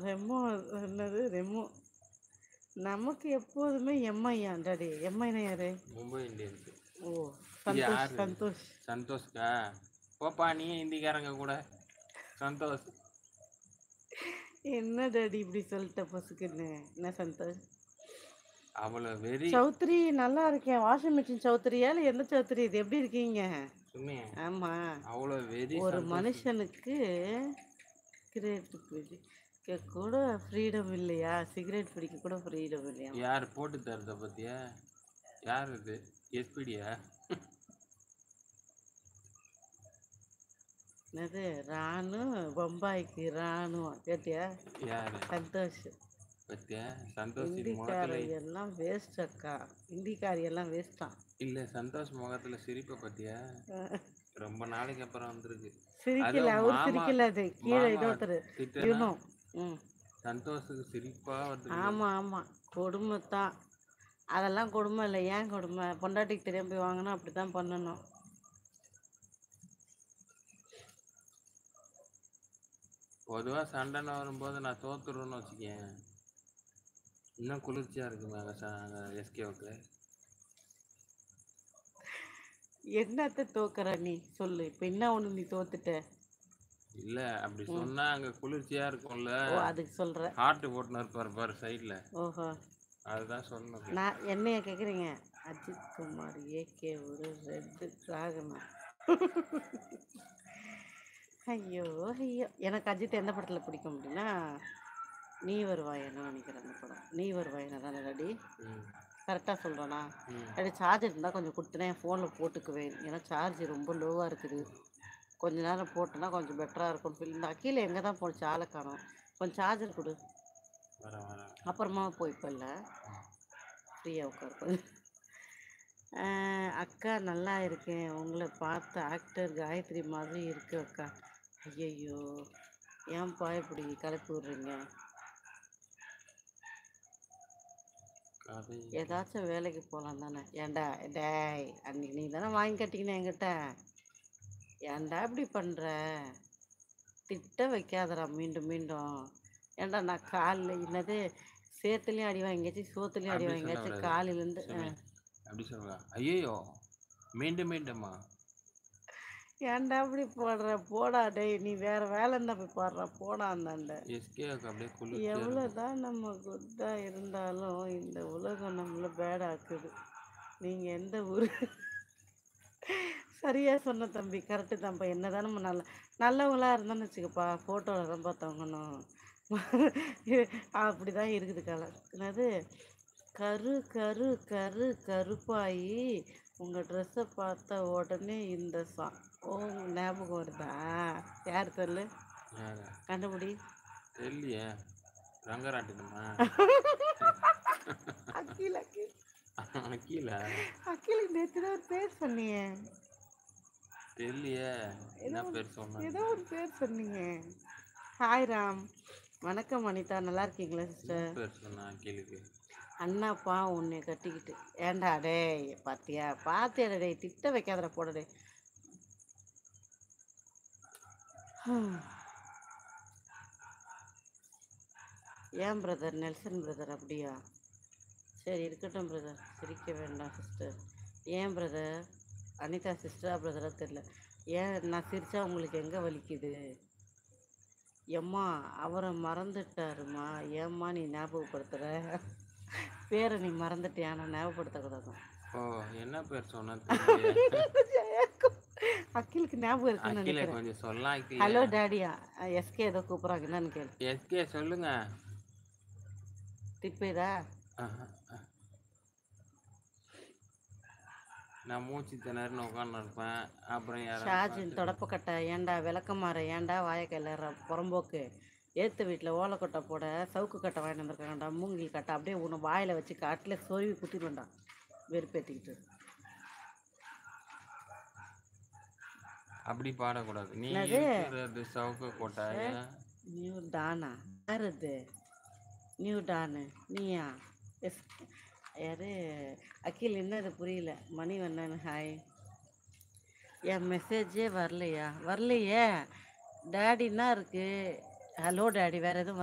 ரெமோ என்னது ரெமோ நமக்கு எப்போதுமே எம்ஐயா டாடி எம்ஐனா யாரு மும்பை இந்தியன்ஸ். ஓ இது சந்தோஷ் யாரு? சந்தோஷ் சந்தோஷ்கா? போப்பா நீ ஹிந்திக்காரங்க கூட. சந்தோஷ். என்ன டாடி இப்படி சொல்லிட்ட பொசுக்குன்னு என்ன சந்தோஷ் அவ்வளோ வெறி. சௌத்ரி நல்லா இருக்கேன் வாஷிங் மிஷின் சௌத்ரியா இல்லை எந்த சௌத்ரி இது எப்படி இருக்கீங்க சும்மே ஆமா அவ்வளோ வெறி ஒரு சந்தோஷ். மனுஷனுக்கு சிகரெட் பிடிக்க கூட ஃப்ரீடம் இல்லையா சிகரெட் பிடிக்க கூட ஃப்ரீடம் இல்லையா யார் போட்டு தரத பத்தியா? யார் இது? எஸ்பிடியா? என்னது ராணு பம்பாய்க்கு ராணுவம் கேட்டியா யாரு சந்தோஷ் பத்தியா? சந்தோஷ் இந்திக்கார முகத்துல எல்லாம் வேஸ்ட் அக்கா இந்திக்காரி எல்லாம் வேஸ்டான் இல்ல, சந்தோஷ் முகத்துல சிரிப்பை பத்தியா? ரொம்ப நாளைக்கு அப்புறம் வந்திருக்கு. சிரிக்கல அதுவும் அவரு மாமா சிரிக்கல அது கீழே மாமா இன்னொருத்தர் திட்டனா யூனோ ம் சந்தோஷுக்கு சிரிப்பா வந்துருக்கு பாரு. ஆமா ஆமா கொடுமை தான் அதெல்லாம் கொடுமை இல்லை ஏன் கொடுமை பொண்டாட்டிக்கு தெரியாம போய் வாங்கினா அப்படி தான் பண்ணணும் பொதுவா சண்டைன்னு வரும்போது நான் தோத்துருவேன்னு வச்சுக்கேன். இன்னும் குளிர்ச்சியா இருக்குங்க எஸ்கேவுக்கு. என்னத்த தோக்குற நீ சொல்லு இப்போ என்ன ஒன்று நீ தோத்துட்ட இல்ல அப்படி ம் சொன்னா அங்க குளிர்ச்சியா இருக்கும்ல. ஓ அதுக்கு சொல்ற ஹார்ட் போட்டுன்னு இருப்பாரு பாரு சைட்ல. ஓஹோ அதுதான் சொன்னது. நான் என்னைய கேட்குறீங்க அஜித் குமார் ஏகே ஒரு ரெட்டு டிராகனா ஐயோ ஐயோ எனக்கு அஜித் எந்த படத்தில் பிடிக்கும் அப்படின்னா நீ வருவாயன்னு நினைக்கிறேன் அந்த படம் நீ வருவாயன்னு தானே டாடி ம், கரெக்டாக சொல்கிறேண்ணா ம். டாடி சார்ஜர் இருந்தால் கொஞ்சம் கொடுத்துனேன் என் ஃபோனில் போட்டுக்குவேன் ஏன்னா சார்ஜ் ரொம்ப லோவாக இருக்குது கொஞ்ச நேரம் போட்டோன்னா கொஞ்சம் பெட்டராக இருக்கும் ஃபீல் இந்த அக்கீல எங்கே தான் போச்சு ஆளை காணோம் கொஞ்சம் சார்ஜர் கொடு வரேன் வரேன். அப்புறமா போய்ப்பல்ல ஃப்ரீயாக உட்காரு அக்கா நல்லா இருக்கேன் உங்களை பார்த்த ஆக்டர் காயத்ரி மாதிரி இருக்கு அக்கா ஐயையோ ஏன்பா இப்படி கிளப்பி விட்றீங்க கதை ஏதாச்சும் வேலைக்கு போகலாம் தானே ஏன்டா டேய் அன்னைக்கு நீ தானே வாங்கி கட்டிக்கினேன் என்கிட்ட ஏன்டா இப்படி பண்ணுற திட்ட வைக்காதடா மீண்டும் மீண்டும் ஏன்டா நான் காலில் என்னது சேத்துலேயும் அடி வாங்கியாச்சு சோத்துலேயும் அடி அப்படி வாங்கியாச்சு சொல்லக்கூடாது காலிலேருந்து சுமி. அப்படி சொல்லுவா. ஐயோ மீண்டும் மீண்டுமா? ஏன்டா இப்படி போடுற போடா டேய் நீ வேற வேலை இருந்தா போய் பாடுறா போடா அந்தாண்ட எஸ்கேவுக்கு அப்படியே குளிர்ச்சியா இருக்கும். எவ்வளோதான் நம்ம குட்டாக இருந்தாலும் இந்த உலகம் நம்மளை பேடாக்குது நீங்கள் எந்த ஊர் சரியா சொன்ன தம்பி கரெக்டு தான்ப்பா என்னதான் நம்ம நல்லவங்களா இருந்தோம்னு வச்சுக்கப்பா ஃபோட்டோவில் தான் பார்த்தவங்கணும் அப்படி தான் இருக்குது காலம் என்னது கரு கரு கரு கருப்பாயி உங்கள் ட்ரெஸ்ஸை பார்த்த உடனே இந்த ஓ ஞாபகம் வருதா யார் சொல்லு யாரு? கண்டுபிடி தெரியலையே. ரங்கராட்டினமா? அக்கீல் அக்கீல் அக்கீல? அக்கீலுக்கு நேற்று தான் ஒரு பேர் சொன்னியே தெரியலையே. என்ன ஏதோ பேர் சொன்ன? ஏதோ ஒரு பேர் சொன்னீங்க ஹாய் ராம் வணக்கம் அனிதா நல்லா இருக்கீங்களா என்ன சிஸ்டர் பேர் சொன்ன அக்கீலுக்கு? அண்ணாப்பா உன்னை கட்டிக்கிட்டு ஏன்டா டேய் பாத்தியா பாத்தியாடா டேய் திட்ட வைக்காதடா போட டேய் ஏன் பிரதர் நெல்சன் பிரதர் அப்படியா சரி இருக்கட்டும் பிரதர் சிரிக்க வேண்டாம் சிஸ்டர் ஏன் பிரதர் அனிதா சிஸ்டரா பிரதரா தெரில ஏன் நான் சிரிச்சா உங்களுக்கு எங்கே வலிக்குது எம்மா அவரை மறந்துட்டாருமா ஏம்மா நீ ஞாபகப்படுத்துகிற பேரை நீ மறந்துட்டியா நான் ஞாபகப்படுத்தக்கூடாது ஓ என்ன பேர் சொன்ன தெரியலையே. அக்கிலுக்கு ஞாபகம் இருக்குன்னு அக்கீல நினைக்கிறேன் கொஞ்சம் சொல்லலாம் அக்கீல. ஹலோ டேடியா எஸ்கே ஏதோ கூப்பிட்றாங்க என்னன்னு கேளு எஸ்கே சொல்லுங்க. திப்பேதா ஆஹா. நான் மூச்சு திணறுன்னு உட்காந்து இருப்பேன். அப்புறம் யாராவது ஷாஜின் பார்த்து தொடப்பக்கட்டை ஏன்டா விளக்கமாற ஏன்டா வாயக்கையில் புறம்போக்கு ஏற்று வீட்டில் ஓலைக்கொட்டை போட சவுக்கு கட்டை வாங்கிட்டு வந்திருக்காங்கடா மூங்கில் கட்டை அப்படியே உன்னை வாயில் வச்சு காட்டில் சொருவி குத்திடுவேன்டா வெறுப்பேற்றிக்கிட்டு அப்படி பாடக்கூடாது. நீ என்னது இருக்கிறது சவுக்கு கோட்டாய. நியூ டானா யார் அது நியூ டானு நீயா எஸ் யாரு அகில் என்னது புரியல மணி வண்ணன் ஹாய் என் மெசேஜே வரலையா வரலையே டேடின்னா இருக்கு ஹலோ டேடி வேறு எதுவும்